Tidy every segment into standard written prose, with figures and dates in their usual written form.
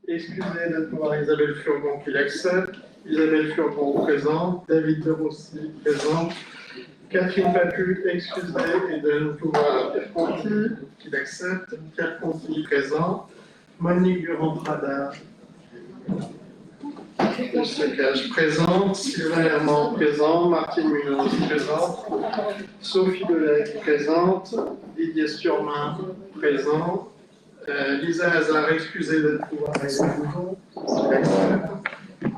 Excusez de ne pouvoir Isabelle Furgon qui l'accepte. Isabelle Furgon présente. David de Rossi présent. Catherine Papu excusée et de ne pouvoir Pierre Conti qui l'accepte. Pierre Conti présent. Monique Durand-Prada qui se cache présente. Sylvain Herman présent. Martine Munoz présente. Sophie Delay présente. Didier Sturmin présent. Lisa Hazard, excusée de ne pouvoir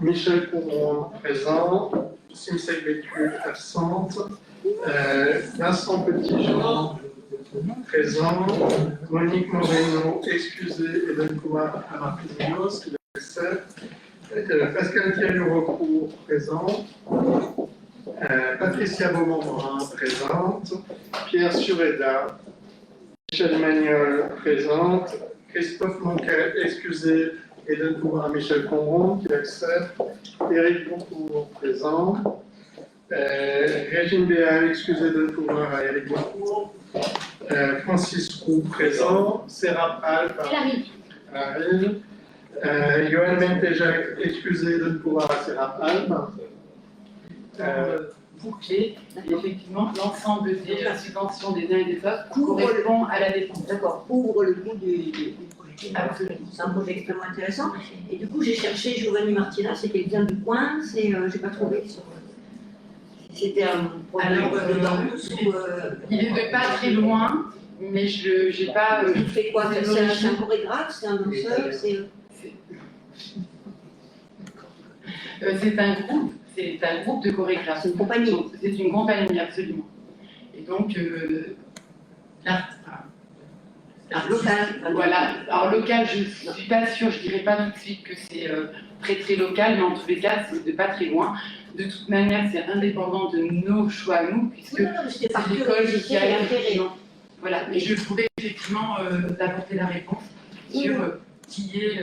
Michel Courron, présent. Simsek Bécu, absente. Vincent Petitjean, présent. Monique Moreno, excusée et de ne pouvoir Marquisinos, qui l'accepte. Pascal Thierry-Recourt, présent. Patricia Beaumont-Morin, présente. Pierre Sureda, Michel Magnol, présente. Christophe Monquet, excusé, et de ne pouvoir Michel Conron, qui l'accepte. Éric Boncourt, présent. Régine Béal, excusé de ne pouvoir à Éric Boncourt. Francis Roux, présent. Serap Alpha, elle arrive. Joël Bentejac, excusé de ne pouvoir à Serap Alpha. Bouclé, et effectivement, l'ensemble des subventions des uns et des autres correspond à la dépense. D'accord, couvre le coût du projet. Absolument. C'est un projet extrêmement intéressant. Et du coup, j'ai cherché Giovanni Martina, c'est quelqu'un du coin, j'ai pas trouvé. C'était un projet de danse ou. Il est de pas très loin, mais je n'ai pas. Il fait quoi? C'est un chorégraphe, c'est un danseur, c'est. C'est un groupe. C'est un groupe de chorégraphes. C'est une compagnie. C'est une compagnie, absolument. Et donc, l'art local. Voilà. Alors, local, je ne suis pas sûre, je ne dirais pas tout de suite que c'est très très local, mais en tous les cas, c'est de pas très loin. De toute manière, c'est indépendant de nos choix, nous, puisque c'est l'école qui a intérêt. Voilà. Mais je pourrais effectivement d'apporter la réponse sur qui est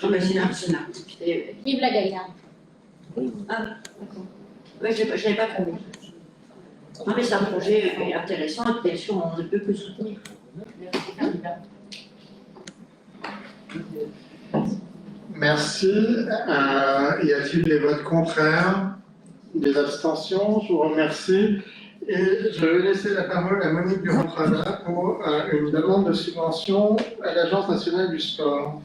Giovanni Martina. Vive la Gaillarde. Ah, d'accord. Oui, je n'avais pas trouvé. Non, mais c'est un projet intéressant, et bien sûr, on ne peut que soutenir. Merci. Y a-t-il des votes contraires? Des abstentions? Je vous remercie. Et je vais laisser la parole à Monique Durand-Prada pour une demande de subvention à l'Agence nationale du sport.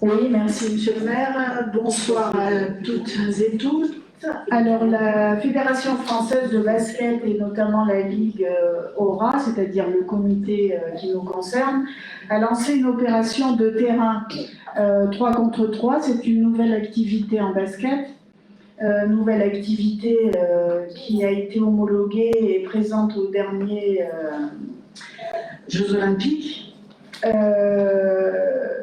Oui, merci Monsieur le maire. Bonsoir à toutes et tous. Alors, la Fédération française de basket et notamment la Ligue Aura, c'est-à-dire le comité qui nous concerne, a lancé une opération de terrain 3 contre 3. C'est une nouvelle activité en basket, nouvelle activité qui a été homologuée et présente aux derniers Jeux Olympiques.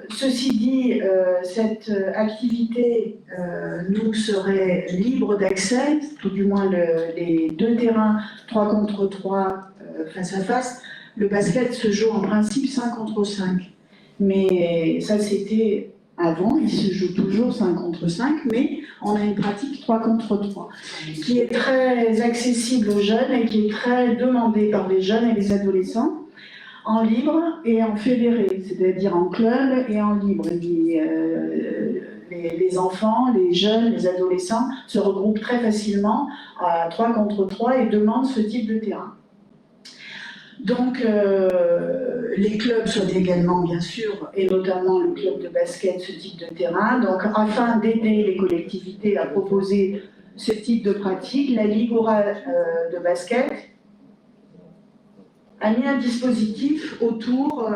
Ceci dit, cette activité nous serait libre d'accès, tout du moins les 2 terrains 3 contre 3 face à face. Le basket se joue en principe 5 contre 5. Mais ça c'était avant, il se joue toujours 5 contre 5, mais on a une pratique 3 contre 3, qui est très accessible aux jeunes et qui est très demandée par les jeunes et les adolescents. En libre et en fédéré, c'est-à-dire en club et en libre. Les enfants, les jeunes, les adolescents se regroupent très facilement à 3 contre 3 et demandent ce type de terrain. Donc, les clubs souhaitent également, bien sûr, et notamment le club de basket, ce type de terrain. Donc, afin d'aider les collectivités à proposer ce type de pratique, la Ligue Aura de basket a mis un dispositif autour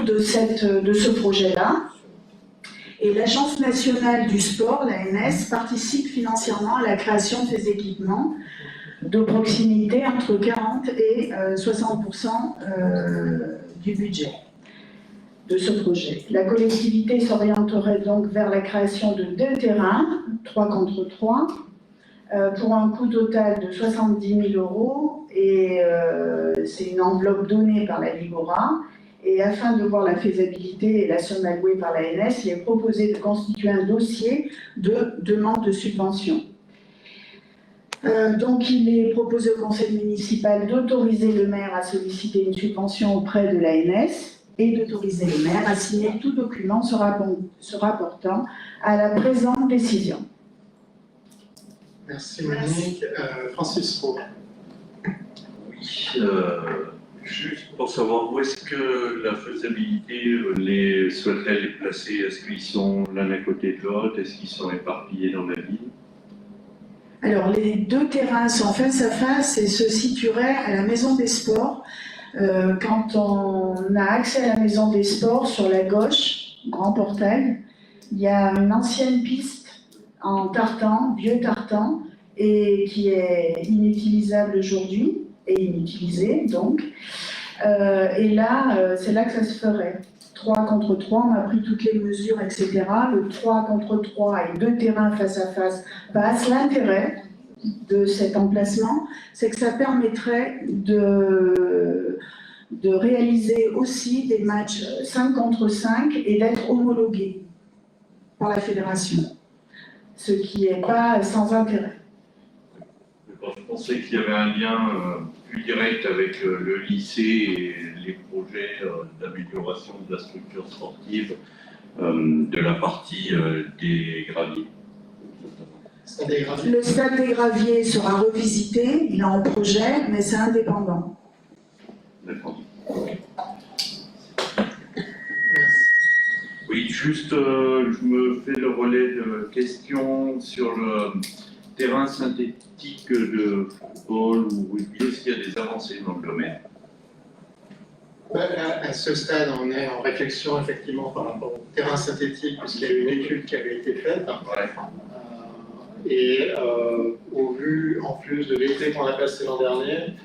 de ce projet-là. Et l'Agence nationale du sport, l'ANS, participe financièrement à la création de ces équipements de proximité entre 40 et 60% du budget de ce projet. La collectivité s'orienterait donc vers la création de 2 terrains, 3 contre 3, pour un coût total de 70 000 €, et c'est une enveloppe donnée par la Ligue Aura. Et afin de voir la faisabilité et la somme allouée par l'ANS, il est proposé de constituer un dossier de demande de subvention. Donc il est proposé au conseil municipal d'autoriser le maire à solliciter une subvention auprès de l'ANS et d'autoriser le maire à signer tout document se rapportant à la présente décision. Merci Monique. Francis Roux. Oui, juste pour savoir où est-ce que la faisabilité souhaiterait les placer. Est-ce qu'ils sont l'un à côté de l'autre? Est-ce qu'ils sont éparpillés dans la ville? Alors, les deux terrains sont face à face et se situeraient à la Maison des Sports. Quand on a accès à la Maison des Sports, sur la gauche, grand portail, il y a une ancienne piste en tartan, vieux tartan, et qui est inutilisable aujourd'hui, et inutilisée donc. Et là, c'est là que ça se ferait. 3 contre 3, on a pris toutes les mesures, etc. Le 3 contre 3 et 2 terrains face à face passe. L'intérêt de cet emplacement, c'est que ça permettrait de réaliser aussi des matchs 5 contre 5 et d'être homologués par la fédération, ce qui n'est pas sans intérêt. Je pensais qu'il y avait un lien plus direct avec le lycée et les projets d'amélioration de la structure sportive de la partie des graviers. Le stade des Graviers sera revisité, il est en projet, mais c'est indépendant. D'accord. Merci. Oui, juste, je me fais le relais de questions sur le terrain synthétique de football ou rugby. Est-ce qu'il y a des avancées dans le domaine? À ce stade, on est en réflexion effectivement par rapport au terrain synthétique, puisqu'il y a eu une étude qui avait été faite. Ouais. Et au vu, en plus de l'été qu'on a passé l'an dernier,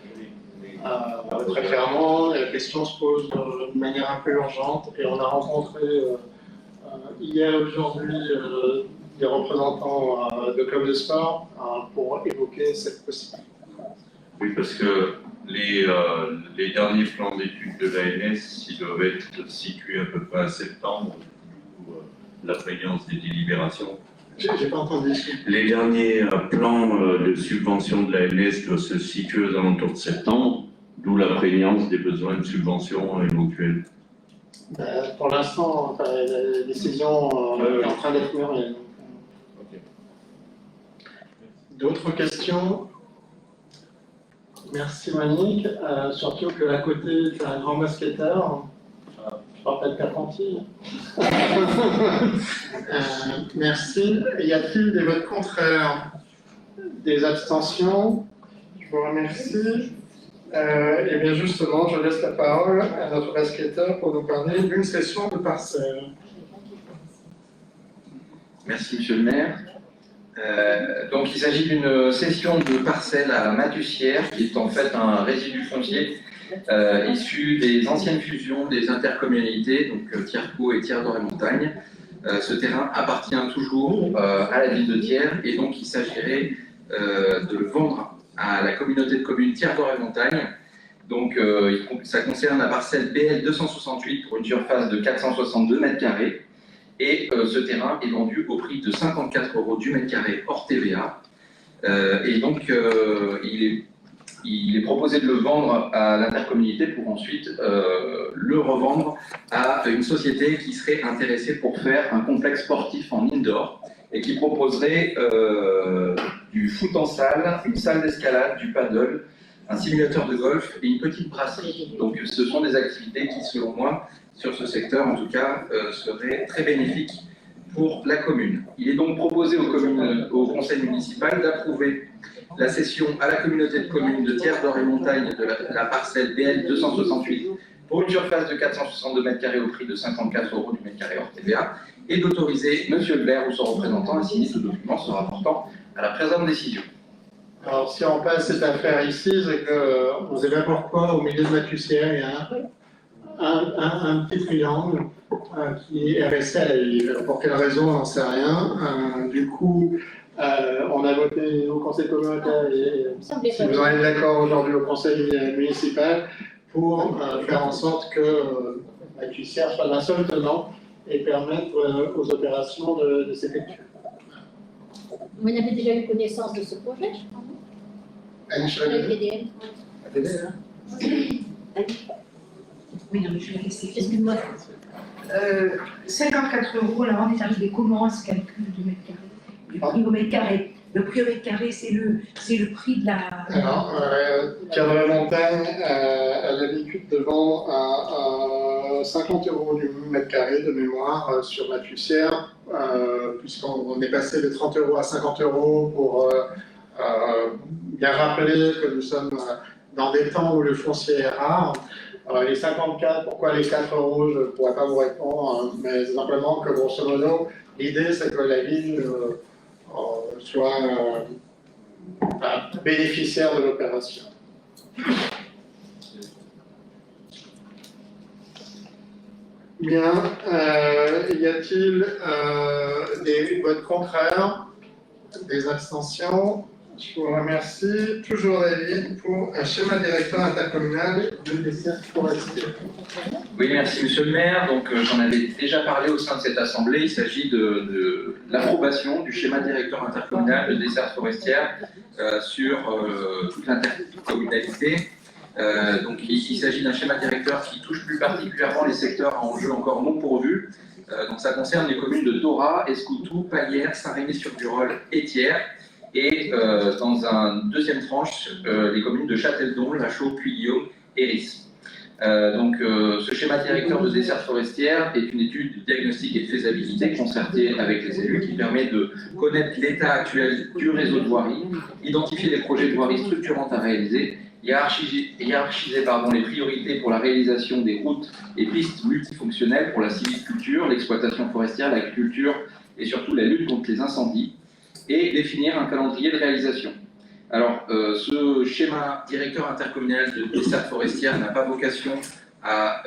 très clairement, la question se pose de manière un peu urgente. Et on a rencontré hier et aujourd'hui des représentants de clubs de sport pour évoquer cette possibilité. Oui, parce que les derniers plans d'études de l'ANS, ils doivent être situés à peu près à septembre, du coup, la prégnance des délibérations. J'ai pas entendu. Les derniers plans de subvention de l'ANS doivent se situer aux alentours de septembre, d'où la prégnance des besoins de subvention éventuels. Pour l'instant, la décision est en train d'être mûrie. D'autres questions? Merci Monique. Surtout que à côté, tu as un grand basketteur. Je parle pas de Carpentier. Merci. Y a-t-il des votes contraires? Des abstentions? Je vous remercie. Et bien justement, je laisse la parole à notre basketteur pour nous parler d'une session de parcelles. Merci Monsieur le maire. Donc il s'agit d'une cession de parcelle à Matussière, qui est en fait un résidu foncier issu des anciennes fusions des intercommunalités, donc Thiers-Caux et Thiers-d'Or-et-Montagne. Ce terrain appartient toujours à la ville de Thiers, et donc il s'agirait de le vendre à la communauté de communes Thiers-d'Or-et-Montagne. Donc ça concerne la parcelle BL 268 pour une surface de 462 m². Et ce terrain est vendu au prix de 54 € du mètre carré hors TVA. Et donc, il est proposé de le vendre à l'intercommunalité pour ensuite le revendre à une société qui serait intéressée pour faire un complexe sportif en indoor et qui proposerait du foot en salle, une salle d'escalade, du paddle, un simulateur de golf et une petite brasserie. Donc, ce sont des activités qui, selon moi, sur ce secteur, en tout cas, serait très bénéfique pour la commune. Il est donc proposé au conseil municipal d'approuver la cession à la communauté de communes de Thiers-d'Or-et-Montagne de la parcelle BL 268 pour une surface de 462 m² au prix de 54 € du mètre carré hors TVA et d'autoriser Monsieur le maire ou son représentant à signer ce document se rapportant à la présente décision. Alors, si on passe cette affaire ici, c'est qu'on ne sait pas pourquoi, au milieu de Matussière, il y a un petit triangle qui est resté à la ville. Pour quelle raison, on n'en sait rien. Du coup, on a voté au conseil communautaire et si vous en êtes d'accord aujourd'hui au conseil municipal pour faire en sorte que Matussière soit d'un seul tenant et permettre aux opérations de s'effectuer. Vous n'avez déjà eu connaissance de ce projet? Anne Avec Chevalier. l'EDF. Oui, Oui, non, mais je vais laisser. Excuse-moi. 54 € la rente établie, comment se calcule du mètre carré? Du prix au mètre carré. Le prix au mètre carré, c'est le prix de la. Alors, Pierre de Montagne a l'habitude de vendre à 50 € du mètre carré de mémoire sur Mathussière, puisqu'on est passé de 30 € à 50 € pour bien rappeler que nous sommes dans des temps où le foncier est rare. Les 54, pourquoi les 4 € je ne pourrais pas vous répondre, mais simplement que grosso modo, l'idée c'est que la ville soit bénéficiaire de l'opération. Bien, y a-t-il des votes contraires, des abstentions? Je vous remercie. Toujours David pour un schéma directeur intercommunal de dessert forestier. Oui, merci Monsieur le maire. Donc j'en avais déjà parlé au sein de cette assemblée. Il s'agit de l'approbation du schéma directeur intercommunal de dessert forestière sur toute l'intercommunalité. Donc il s'agit d'un schéma directeur qui touche plus particulièrement les secteurs à enjeux encore non pourvus. Donc ça concerne les communes de Thora, Escoutou, Paillères, Saint-Rémy-sur-Durol et Thiers. Et dans une deuxième tranche, les communes de Châteldon, Lachaud, Puy-Guillaume et Ris. Donc ce schéma directeur de desserte forestière est une étude de diagnostic et de faisabilité concertée avec les élus qui permet de connaître l'état actuel du réseau de voirie, identifier les projets de voirie structurantes à réaliser, hiérarchiser les priorités pour la réalisation des routes et pistes multifonctionnelles pour la sylviculture, l'exploitation forestière, l'agriculture et surtout la lutte contre les incendies, et définir un calendrier de réalisation. Alors, ce schéma directeur intercommunal de desserte forestière n'a pas vocation à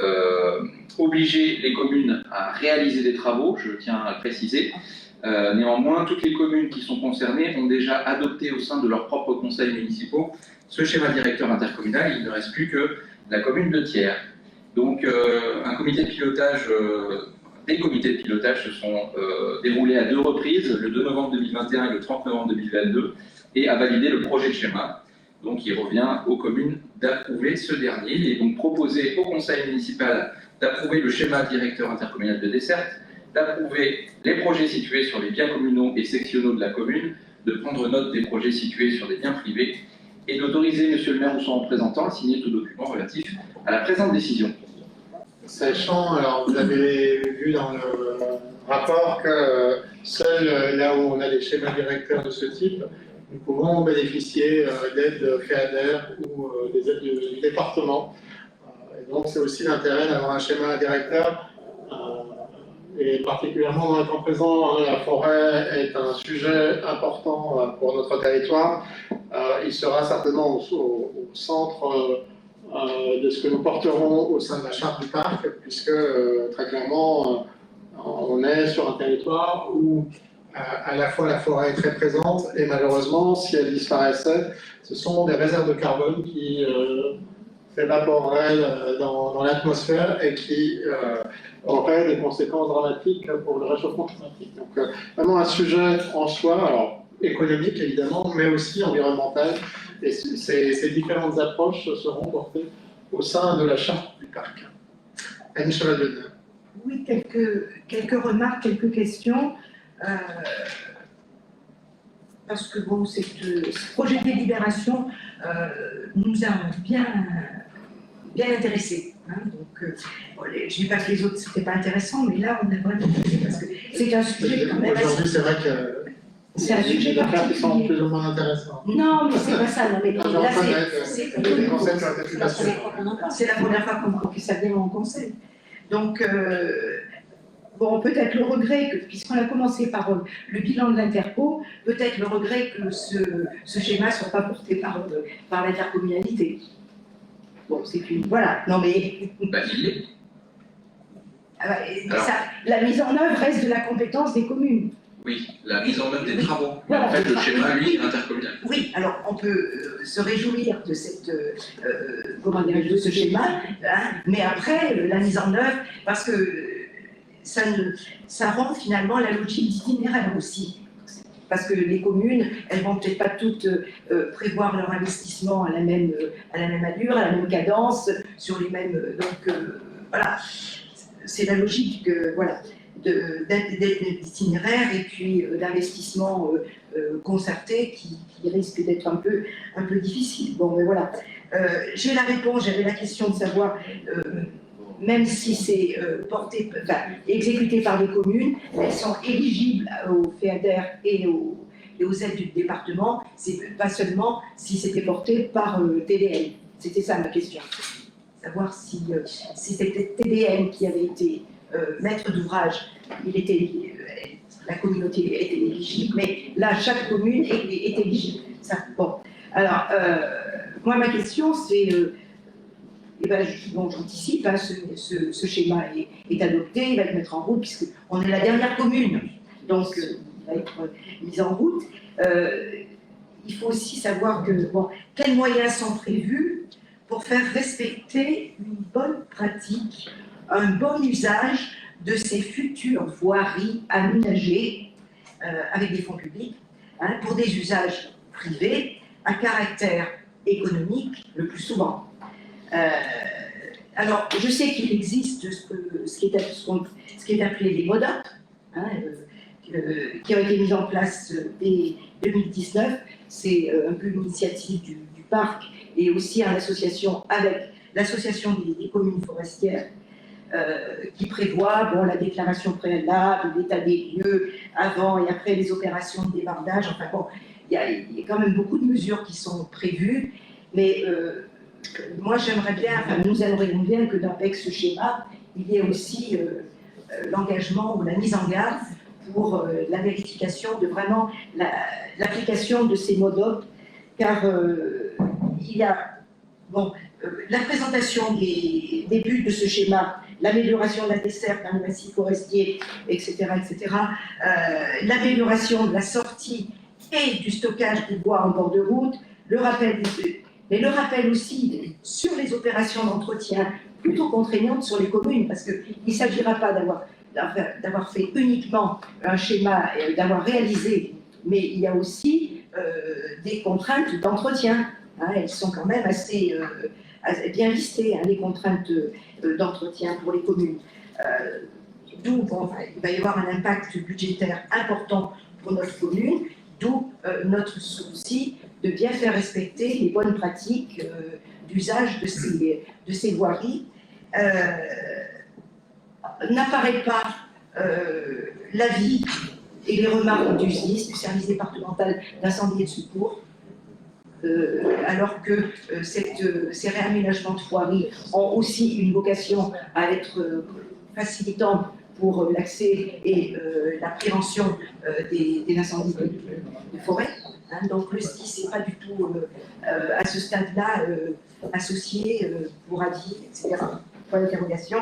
obliger les communes à réaliser des travaux, je tiens à le préciser. Néanmoins, toutes les communes qui sont concernées ont déjà adopté au sein de leurs propres conseils municipaux ce schéma directeur intercommunal. Il ne reste plus que la commune de Thiers. Donc, un comité de pilotage, des comités de pilotage se sont déroulés à 2 reprises, le 2 novembre 2021 et le 30 novembre 2022, et a validé le projet de schéma. Donc, il revient aux communes d'approuver ce dernier. Il est donc proposé au conseil municipal d'approuver le schéma directeur intercommunal de desserte, d'approuver les projets situés sur les biens communaux et sectionnaux de la commune, de prendre note des projets situés sur des biens privés et d'autoriser Monsieur le maire ou son représentant à signer tout document relatif à la présente décision. Sachant, alors vous avez vu dans le rapport que seul là où on a des schémas directeurs de ce type, nous pouvons bénéficier d'aides FEADER ou des aides du département. Et donc c'est aussi l'intérêt d'avoir un schéma directeur. Et particulièrement dans le temps présent, la forêt est un sujet important pour notre territoire. Il sera certainement au centre de ce que nous porterons au sein de la charte du parc, puisque très clairement, on est sur un territoire où à la fois la forêt est très présente et malheureusement, si elle disparaissait, ce sont des réserves de carbone qui s'évaporeraient dans l'atmosphère et qui auraient des conséquences dramatiques pour le réchauffement climatique. Donc vraiment un sujet en soi, alors économique évidemment, mais aussi environnemental. Et ces différentes approches seront portées au sein de la charte du parc. Anne Cheval-Deneuve. Oui, quelques remarques, quelques questions. Parce que bon, ce projet de délibération nous a bien intéressés. Hein, donc, je ne dis pas que les autres, ce n'était pas intéressant, mais là, on a vraiment intéressé parce que c'est un sujet quand même. Aujourd'hui, c'est vrai que c'est un sujet d'affaires qui sont plus ou moins intéressants. Non, mais c'est pas ça. Non, mais là, c'est la première fois que ça vient en conseil. Donc, bon, peut-être le regret, puisqu'on a commencé par le bilan de l'Interco, peut-être le regret que ce schéma ne soit pas porté par l'intercommunalité. Bon, c'est une. Voilà, non mais. Bah, il l'est. La mise en œuvre reste de la compétence des communes. Oui, la mise en œuvre des travaux. Mais en fait, le schéma, lui, est intercommunal. Oui, alors on peut se réjouir de cette, de ce schéma, hein, mais après, la mise en œuvre, parce que ça rend finalement la logique d'itinéraire aussi. Parce que les communes, elles vont peut-être pas toutes prévoir leur investissement à la même allure, à la même cadence, sur les mêmes. Donc, voilà, c'est la logique voilà, d'itinéraire et puis d'investissement concerté qui risque d'être un peu difficile. Bon, mais voilà. J'ai la réponse, j'avais la question de savoir, même si c'est exécuté par les communes, elles sont éligibles au FEADER et aux aides du département, c'est pas seulement si c'était porté par TDN. C'était ça ma question. Savoir si c'était TDN qui avait été maître d'ouvrage, la communauté était éligible, mais là, chaque commune est éligible. Ça, bon. Alors, moi, ma question, c'est, j'anticipe, hein, ce schéma est adopté, il va être mis en route, puisqu'on est la dernière commune, donc il va être mis en route. Il faut aussi savoir quels moyens sont prévus pour faire respecter une bonne pratique, un bon usage de ces futures voiries aménagées avec des fonds publics, hein, pour des usages privés à caractère économique le plus souvent. Alors, je sais qu'il existe ce qui est appelé les MODOP, hein, qui ont été mis en place dès 2019. C'est un peu l'initiative du parc et aussi en association avec l'association des communes forestières qui prévoit la déclaration préalable, l'état des lieux avant et après les opérations de débardage. Enfin bon, il y a quand même beaucoup de mesures qui sont prévues, mais moi j'aimerais bien, nous aimerions bien que dans ce schéma, il y ait aussi l'engagement ou la mise en garde pour la vérification de vraiment l'application de ces MODOP, car il y a la présentation des buts de ce schéma, l'amélioration de la desserte dans le massif forestier, etc., l'amélioration de la sortie et du stockage du bois en bord de route, mais le rappel aussi sur les opérations d'entretien plutôt contraignantes sur les communes, parce qu'il ne s'agira pas d'avoir fait uniquement un schéma et d'avoir réalisé, mais il y a aussi des contraintes d'entretien. Hein, elles sont quand même assez bien listées, hein, les contraintes d'entretien pour les communes. D'où il va y avoir un impact budgétaire important pour notre commune, d'où notre souci de bien faire respecter les bonnes pratiques d'usage de ces voiries. N'apparaît pas l'avis et les remarques du SDIS, du service départemental d'incendie et de secours, alors que ces réaménagements de voiries ont aussi une vocation à être facilitantes pour l'accès et la prévention des incendies de forêt. Hein, donc le SDIS n'est pas du tout à ce stade-là associé pour avis, etc. Point d'interrogation.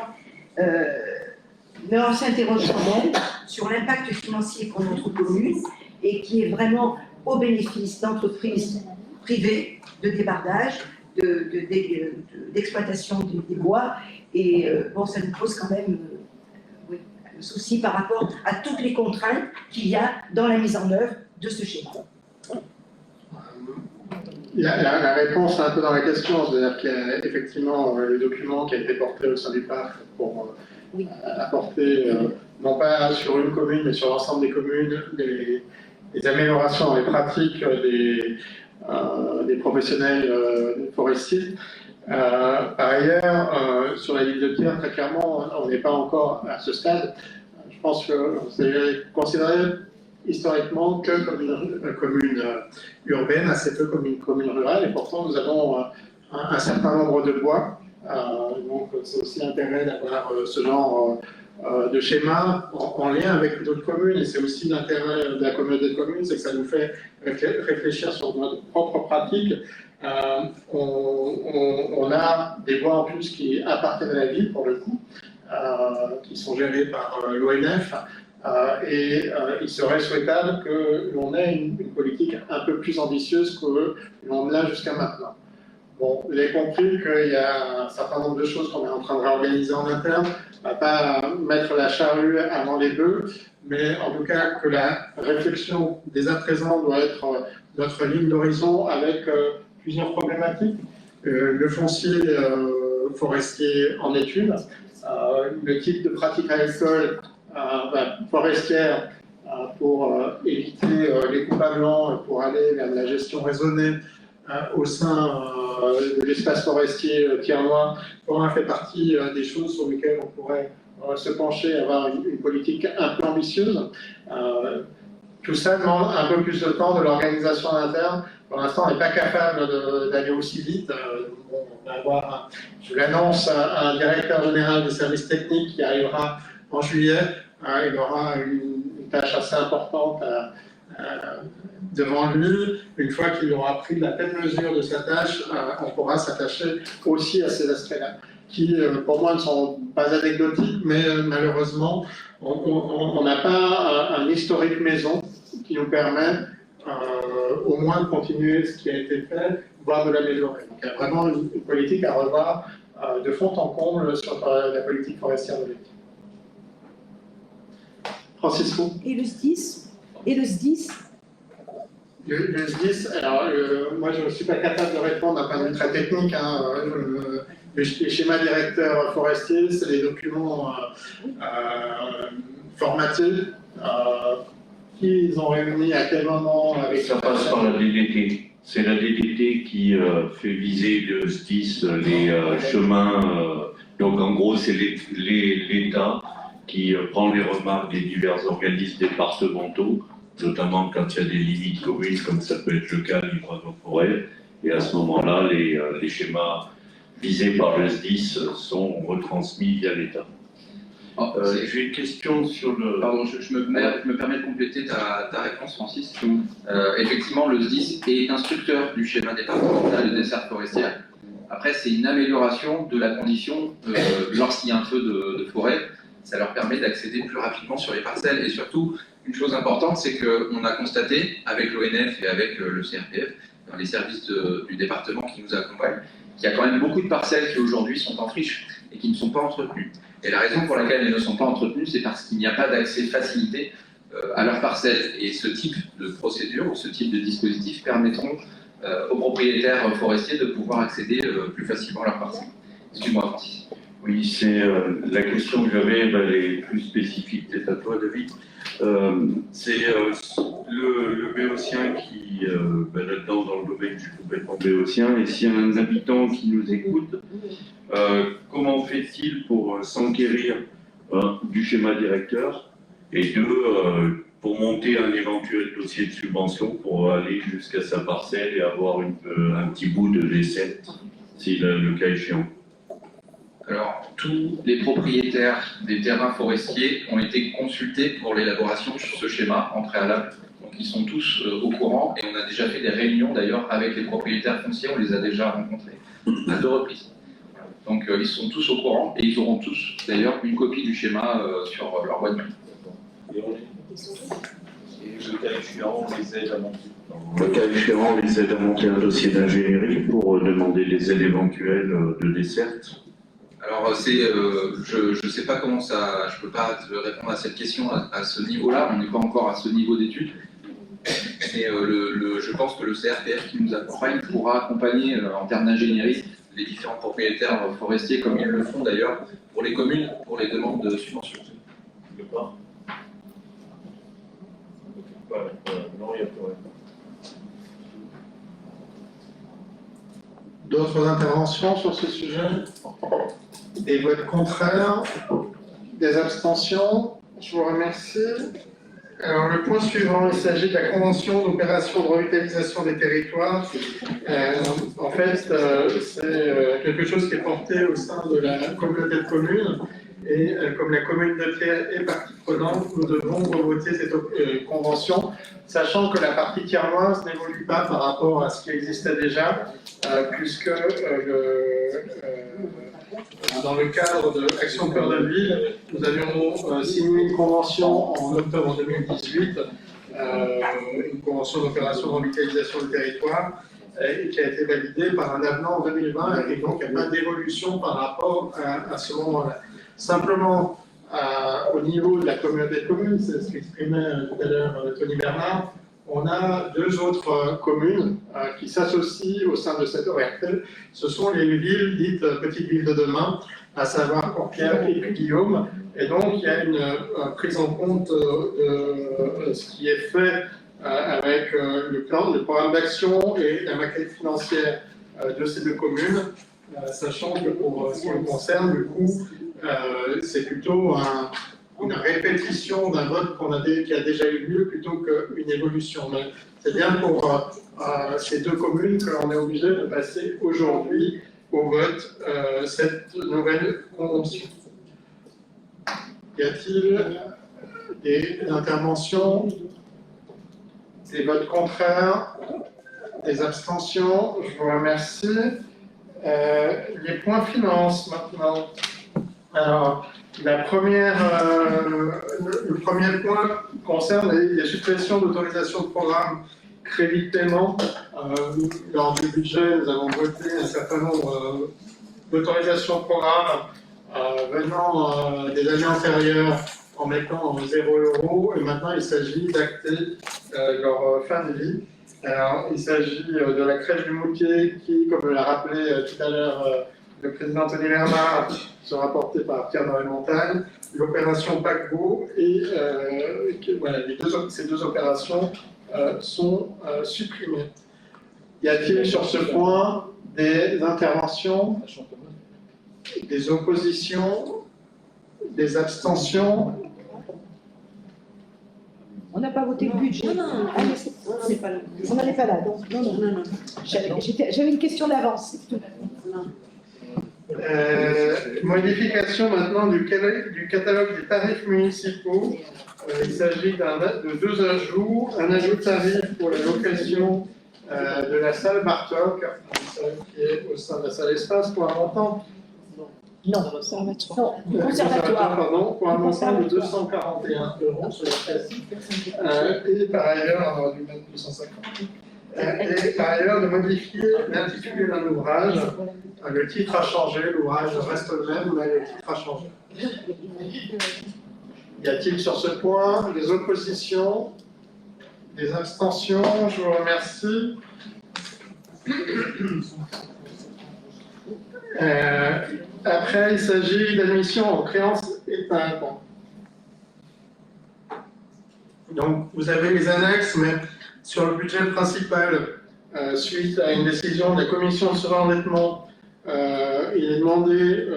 Mais on s'interroge quand même sur l'impact financier pour notre commune et qui est vraiment au bénéfice d'entreprises privées de débardage, d'exploitation des bois. Et ça nous pose quand même un souci par rapport à toutes les contraintes qu'il y a dans la mise en œuvre de ce schéma. La réponse est un peu dans la question, c'est-à-dire qu'il y a effectivement le document qui a été porté au sein du parc pour apporter, non pas sur une commune, mais sur l'ensemble des communes, des améliorations dans les pratiques des professionnels forestiers. Par ailleurs, sur la ville de Pierre, très clairement, on n'est pas encore à ce stade. Je pense que c'est considéré historiquement que comme une commune urbaine, assez peu comme une commune rurale, et pourtant nous avons un certain nombre de bois. Donc c'est aussi l'intérêt d'avoir ce genre de schéma en lien avec d'autres communes, et c'est aussi l'intérêt de la communauté de communes, c'est que ça nous fait réfléchir sur notre propre pratique. On a des bois en plus qui appartiennent à la ville pour le coup, qui sont gérés par l'ONF, et il serait souhaitable que l'on ait une politique un peu plus ambitieuse que l'on l'a jusqu'à maintenant. Bon, vous avez compris qu'il y a un certain nombre de choses qu'on est en train de réorganiser en interne. On ne va pas mettre la charrue avant les bœufs, mais en tout cas que la réflexion dès à présent doit être notre ligne d'horizon avec plusieurs problématiques. Le foncier forestier en étude, le type de pratique agricole forestière pour éviter les coupes à blanc, pour aller vers la gestion raisonnée au sein de l'espace forestier thiernois, pour un fait partie des choses sur lesquelles on pourrait se pencher, avoir une politique un peu ambitieuse. Tout ça demande un peu plus de temps de l'organisation interne. Pour l'instant, on n'est pas capable d'aller aussi vite. On va avoir, je l'annonce, un directeur général des services techniques qui arrivera en juillet. Il aura une tâche assez importante devant lui. Une fois qu'il aura pris la pleine mesure de sa tâche, on pourra s'attacher aussi à ces aspects-là, qui pour moi ne sont pas anecdotiques, mais malheureusement, on n'a pas un historique maison qui nous permet au moins de continuer ce qui a été fait, voire de l'améliorer. Donc il y a vraiment une politique à revoir de fond en comble sur la politique forestière de l'État. Francisco. Et le SDIS? Et le SDIS? Le SDIS, alors moi je ne suis pas capable de répondre d'un point de vue très technique. Les schémas directeurs forestiers, c'est des documents formatés. Qui ils ont réuni à quel moment avec ça passe par la DDT. C'est la DDT qui fait viser le SDIS, les chemins. Donc en gros, c'est l'État qui prend les remarques des divers organismes départementaux, notamment quand il y a des limites communes, comme ça peut être le cas du Livradois-Forêt. Et à ce moment-là, les schémas visés par le SDIS sont retransmis via l'État. J'ai une question sur le... Pardon, je me permets de compléter ta réponse, Francis. Effectivement, le SDIS est instructeur du schéma départemental de desserte forestière. Après, c'est une amélioration de la condition lorsqu'il y a un feu de forêt. Ça leur permet d'accéder plus rapidement sur les parcelles. Et surtout, une chose importante, c'est qu'on a constaté, avec l'ONF et avec le CRPF, dans les services du département qui nous accompagnent, qu'il y a quand même beaucoup de parcelles qui aujourd'hui sont en friche et qui ne sont pas entretenues. Et la raison pour laquelle elles ne sont pas entretenues, c'est parce qu'il n'y a pas d'accès facilité à leurs parcelles. Et ce type de procédure ou ce type de dispositif permettront aux propriétaires forestiers de pouvoir accéder plus facilement à leurs parcelles. Excuse-moi, Francis. Oui, c'est la question que j'avais, elle est plus spécifique peut-être à toi, David. C'est le béotien qui, là-dedans, dans le domaine du complètement béotien, et s'il y a un habitant qui nous écoute, comment fait-il pour s'enquérir du schéma directeur et pour monter un éventuel dossier de subvention pour aller jusqu'à sa parcelle et avoir un petit bout de desserte, si le cas échéant? Alors, tous les propriétaires des terrains forestiers ont été consultés pour l'élaboration sur ce schéma en préalable. Donc, ils sont tous au courant et on a déjà fait des réunions d'ailleurs avec les propriétaires fonciers, on les a déjà rencontrés à 2 reprises. Donc, ils sont tous au courant et ils auront tous d'ailleurs une copie du schéma sur leur boîte mail. Et le cas échéant, on les aide à monter. Le cas échéant, on les aide à monter un dossier d'ingénierie pour demander des aides éventuelles de desserte. Alors, je ne sais pas comment ça, je ne peux pas te répondre à cette question à ce niveau-là, on n'est pas encore à ce niveau d'étude. Mais je pense que le CRPF qui nous accompagne pourra accompagner en termes d'ingénierie les différents propriétaires forestiers, comme ils le font d'ailleurs pour les communes, pour les demandes de subventions. D'accord. Non, il y a pas. D'autres interventions sur ce sujet? Des votes contraires? Des abstentions? Je vous remercie. Alors, le point suivant, il s'agit de la Convention d'opération de revitalisation des territoires. En fait, c'est quelque chose qui est porté au sein de la communauté de communes. Et comme la commune de Thiers est partie prenante, nous devons revoter cette convention, sachant que la partie thiernoise n'évolue pas par rapport à ce qui existait déjà, puisque dans le cadre de l'Action Cœur de Ville, nous avions signé une convention en octobre 2018, une convention d'opération de revitalisation du territoire, qui a été validée par un avenant en 2020, et donc il n'y a pas d'évolution par rapport à ce moment-là. Simplement, au niveau de la communauté de communes, c'est ce qu'exprimait tout à l'heure Tony Bernard, on a deux autres communes qui s'associent au sein de cette ORT. Ce sont les villes dites petites villes de demain, à savoir Corpierre et Guillaume. Et donc, il y a une prise en compte de ce qui est fait avec le programme d'action et la maquette financière de ces deux communes, sachant que pour ce qui nous concerne, du coup, c'est plutôt une répétition d'un vote qui a déjà eu lieu plutôt qu'une évolution. Mais c'est bien pour ces deux communes qu'on est obligé de passer aujourd'hui au vote cette nouvelle convention. Y a-t-il des interventions, des votes contraires, des abstentions? Je vous remercie. Les points finances maintenant. Alors, le premier point concerne les suppressions d'autorisation de programme crédit de paiement. Lors du budget, nous avons voté un certain nombre d'autorisations de programme venant des années antérieures en mettant 0 €, et maintenant il s'agit d'acter leur fin de vie. Alors, il s'agit de la crèche du Moutier qui, comme l'a rappelé tout à l'heure le président Tony Bernard, sera portée par Pierre Noël-Montagne, l'opération paquebot, et voilà, ces deux opérations sont supprimées. Y a-t-il sur ce point des interventions, des oppositions, des abstentions? On n'a pas voté le budget. Non, non, Ah, mais on n'est pas là. on n'en est pas là, donc non, non. Non, non. J'avais une question d'avance, c'est tout. Non. Modification maintenant du catalogue des tarifs municipaux. Il s'agit de deux ajouts. Un ajout de tarif pour la location de la salle Bartok, qui est au sein de la salle Espace, pour un montant. Non, le conservatoire. Pardon, pour un montant de 241 €, sur la précis. Et par ailleurs, on aurait dû mettre 250. Et par ailleurs, de modifier l'intitulé d'un ouvrage. Le titre a changé, l'ouvrage reste le même, mais le titre a changé. Y a-t-il sur ce point des oppositions, des abstentions? Je vous remercie. Après, il s'agit d'admission en créances éteintes. Donc, vous avez les annexes, mais sur le budget principal, suite à une décision de la commission de surendettement, il est demandé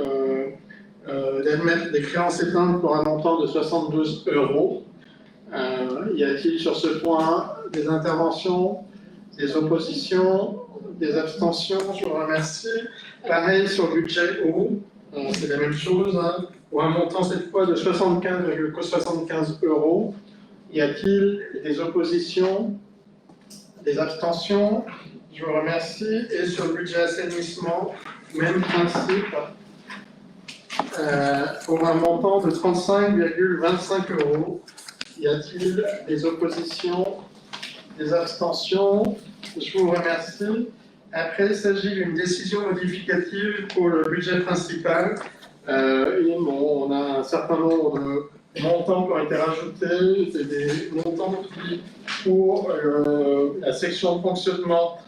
d'admettre des créances éteintes pour un montant de 72 €. Y a-t-il sur ce point des interventions, des oppositions, des abstentions? Je vous remercie. Pareil sur le budget eau, c'est la même chose, hein, pour un montant cette fois de 75,75 €. Y a-t-il des oppositions, des abstentions? Je vous remercie. Et sur le budget assainissement, même principe, pour un montant de 35,25 €. Y a-t-il des oppositions, des abstentions? Je vous remercie. Après, il s'agit d'une décision modificative pour le budget principal. On a un certain nombre de montants qui ont été rajoutés. C'est des montants qui, pour la section de fonctionnement,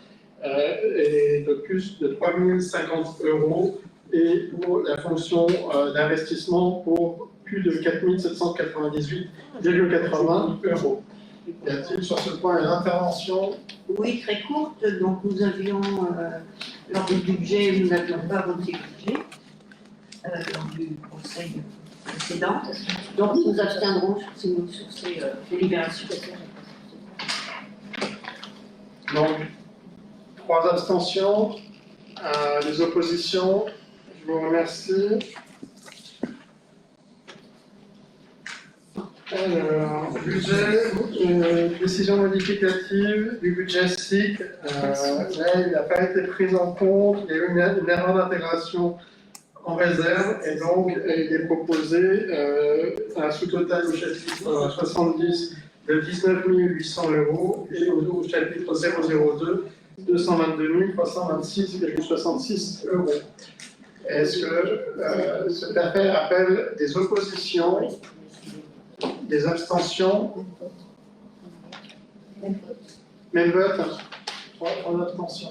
est de plus de 3 050 €, et pour la fonction d'investissement pour plus de 4 798,80 €. Y a-t-il sur ce point une intervention? Oui, très courte. Donc, nous avions, lors du budget, nous n'avions pas voté le budget, lors du conseil précédent. Donc, nous abstiendrons sur ces délibérations. Donc, 3 abstentions, des oppositions. Je vous remercie. Alors, budget, décision modificative du budget SIC. Là, il n'a pas été pris en compte. Il y a eu une erreur d'intégration en réserve, et donc il est proposé un sous-total au chapitre 70 de 19 800 € et au chapitre 002 222 326,66 €. Est-ce que cette affaire appelle des oppositions, des abstentions? Même vote, en abstention.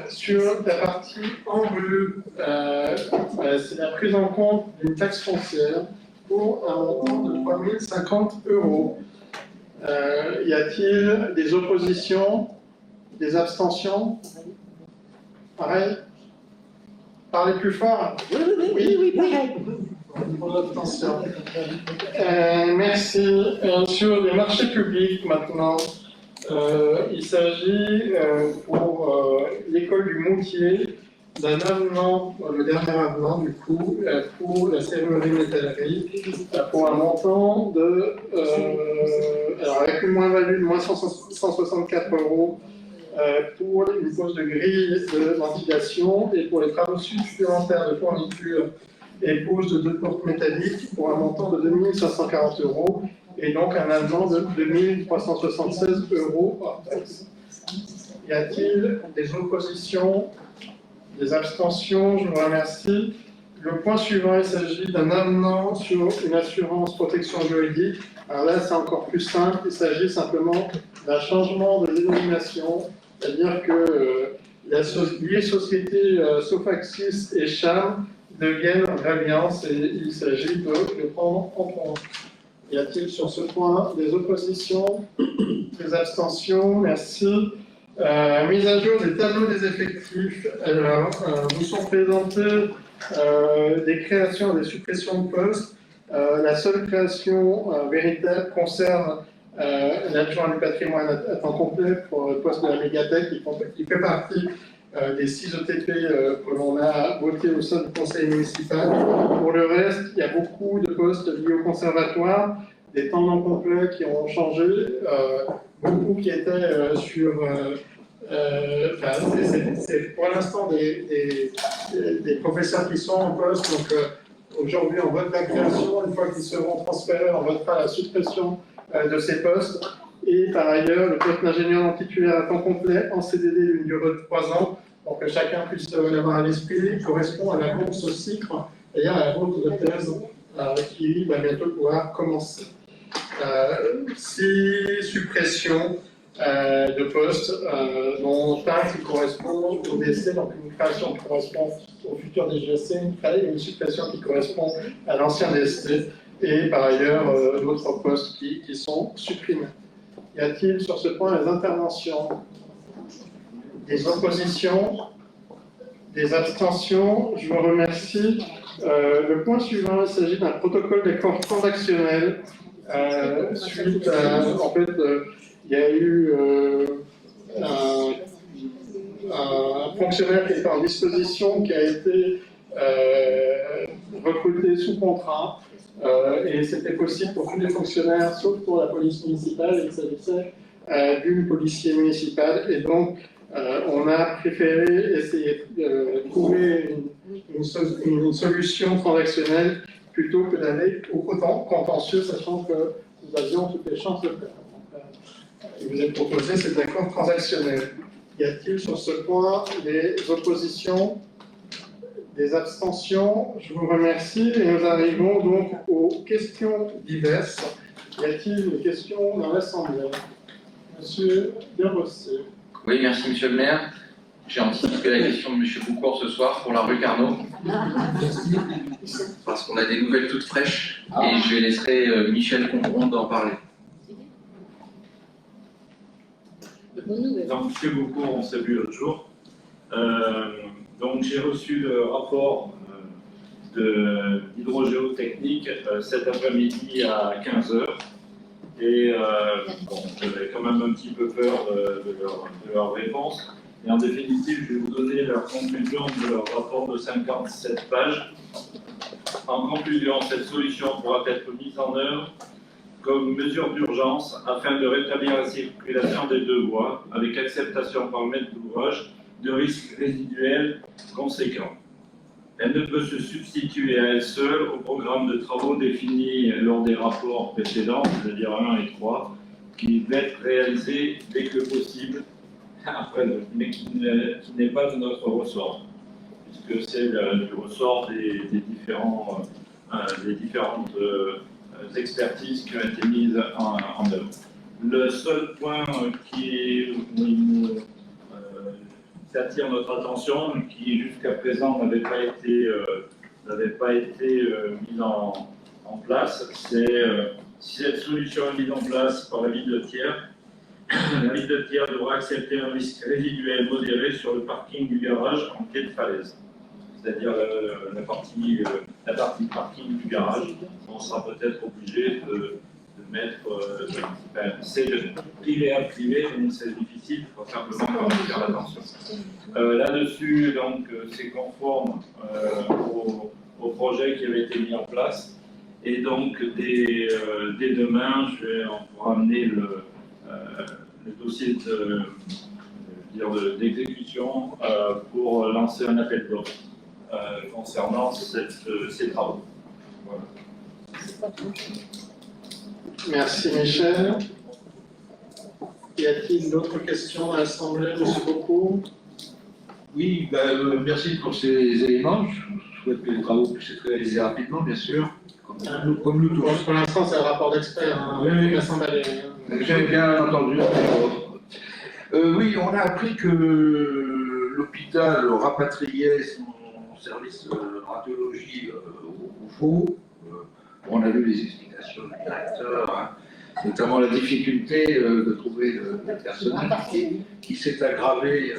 Sur la partie en bleu, c'est la prise en compte d'une taxe foncière pour un montant de 3050 €. Y a-t-il des oppositions, des abstentions? Pareil? Parlez plus fort. Oui, pareil. Pour l'abstention. Merci. Sur les marchés publics maintenant, il s'agit pour l'école du Moutier d'un avenant, le dernier avenant du coup, pour la serrurerie métallerie, pour un montant de, alors avec une moins-value de moins 164 € pour une pose de grille de ventilation et pour les travaux supplémentaires de fourniture et pose de 2 portes métalliques pour un montant de 2540 € et donc un avenant de 2376 € hors taxe. Y a-t-il des oppositions, des abstentions? Je vous remercie. Le point suivant, il s'agit d'un avenant sur une assurance protection juridique. Alors là, c'est encore plus simple. Il s'agit simplement d'un changement de dénomination, c'est-à-dire que les sociétés Sofaxis et Charm deviennent Ralliance et il s'agit de le prendre en compte. Y a-t-il sur ce point des oppositions, des abstentions? Merci. Mise à jour des tableaux des effectifs. Alors, vous sont présentés des créations et des suppressions de postes. La seule création véritable concerne l'adjoint du patrimoine à temps complet pour le poste de la médiathèque qui fait partie des 6 ETP que l'on a voté au sein du conseil municipal. Pour le reste, il y a beaucoup de postes liés au conservatoire, des temps non complets qui ont changé, beaucoup qui étaient sur... c'est pour l'instant des professeurs qui sont en poste, donc aujourd'hui on vote la création, une fois qu'ils seront transférés, on votera la suppression de ces postes. Et par ailleurs, le poste d'ingénieur non titulaire à temps complet en CDD d'une durée de 3 ans, pour que chacun puisse l'avoir à l'esprit, correspond à la bourse CICRE, d'ailleurs à la bourse de thèse qui va bientôt pouvoir commencer. 6 suppressions de postes, dont un qui correspond au DC, donc une création qui correspond au futur DGSC, une suppression qui correspond à l'ancien DST, et par ailleurs d'autres postes qui sont supprimés. Y a-t-il sur ce point des interventions, des oppositions, des abstentions? Je vous remercie. Le point suivant, il s'agit d'un protocole d'accord transactionnel. Suite à, en fait, il y a eu un fonctionnaire qui était en disposition, qui a été recruté sous contrat. Et c'était possible pour tous les fonctionnaires, sauf pour la police municipale, et il s'agissait d'une policier municipale. Et donc, on a préféré essayer de trouver une solution transactionnelle plutôt que d'aller au contentieux, sachant que nous avions toutes les chances de le faire. Il vous est proposé cet accord transactionnel. Y a-t-il sur ce point des oppositions, des abstentions? Je vous remercie et nous arrivons donc aux questions diverses. Y a-t-il des questions dans l'Assemblée? Monsieur Desrossiers. Oui, merci Monsieur le maire. J'ai anticipé la question de Monsieur Boucourt ce soir pour la rue Carnot. Parce qu'on a des nouvelles toutes fraîches et je laisserai Michel Combronde en parler. Donc, Monsieur Boucourt, on s'est vu l'autre jour. Donc, j'ai reçu le rapport de l'hydrogéotechnique cet après-midi à 15 h. Et bon, j'avais quand même un petit peu peur de leur réponse. Et en définitive, je vais vous donner leur conclusion de leur rapport de 57 pages. En conclusion, cette solution pourra être mise en œuvre comme mesure d'urgence afin de rétablir la circulation des 2 voies avec acceptation par le maître d'ouvrage de risques résiduels conséquents. Elle ne peut se substituer à elle seule au programme de travaux défini lors des rapports précédents, c'est-à-dire 1 et 3, qui devaient être réalisés dès que possible, après, mais qui n'est pas de notre ressort, puisque c'est du ressort des différentes expertises qui ont été mises en œuvre. Le seul point qui attire notre attention, qui jusqu'à présent n'avait pas été mis en place, c'est si cette solution est mise en place par la ville de Thiers, la ville de Thiers devra accepter un risque résiduel modéré sur le parking du garage en pied de falaise, c'est-à-dire la partie parking du garage. On sera peut-être obligé de mettre, c'est de privé à privé, donc c'est difficile, il faut simplement faire attention. Là-dessus, donc, c'est conforme au projet qui avait été mis en place. Et donc, dès demain, je vais en ramener le dossier d'exécution pour lancer un appel d'offres concernant ces travaux. Voilà. Merci Michel. Y a-t-il d'autres questions à l'Assemblée, M. Beaucourt? Oui, merci pour ces éléments. Je souhaite que les travaux puissent être réalisés rapidement, bien sûr, comme nous tous. Pour l'instant, c'est un rapport d'expert, hein, Oui. Vincent Ballet. J'avais bien entendu. Oui, on a appris que l'hôpital rapatriait son service de radiologie au Faux. On a vu les explications du directeur, hein, notamment la difficulté de trouver le personnel qui s'est aggravé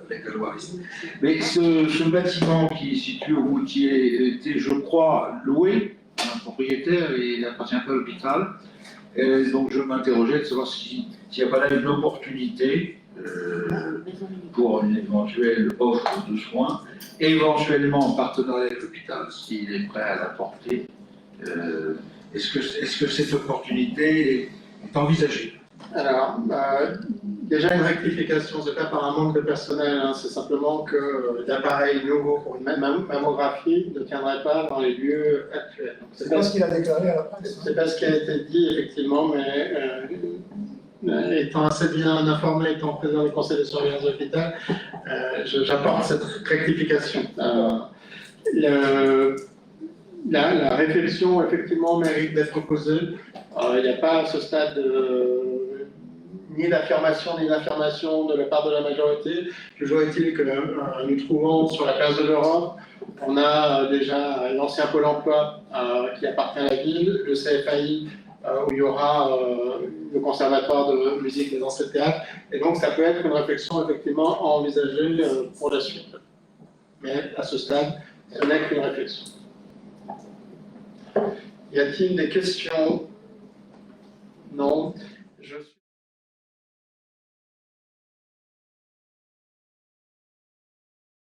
avec la loi. Mais ce bâtiment qui est situé au Moutier était, je crois, loué à un propriétaire et il n'appartient pas à l'hôpital. Donc je m'interrogeais de savoir s'il n'y a pas là une opportunité pour une éventuelle offre de soins, éventuellement en partenariat avec l'hôpital, s'il est prêt à l'apporter. Est-ce que cette opportunité est envisagée? Alors, déjà une rectification, ce n'est pas par un manque de personnel, hein, c'est simplement que l'appareil nouveau pour une mammographie ne tiendrait pas dans les lieux actuels. C'est pas ce qu'il a déclaré à la presse. C'est pas ce qui a été dit, effectivement, mais étant assez bien informé, étant président du conseil de surveillance de l'hôpital, j'apporte cette rectification. La réflexion, effectivement, mérite d'être posée. Il n'y a pas à ce stade ni d'affirmation ni d'information de la part de la majorité. Toujours est-il que nous trouvons sur la place de l'Europe, on a déjà l'ancien Pôle emploi qui appartient à la ville, le CFAI où il y aura le conservatoire de musique des anciens théâtres. Et donc ça peut être une réflexion effectivement à envisager pour la suite. Mais à ce stade, ce n'est qu'une réflexion. Y a-t-il des questions? Non.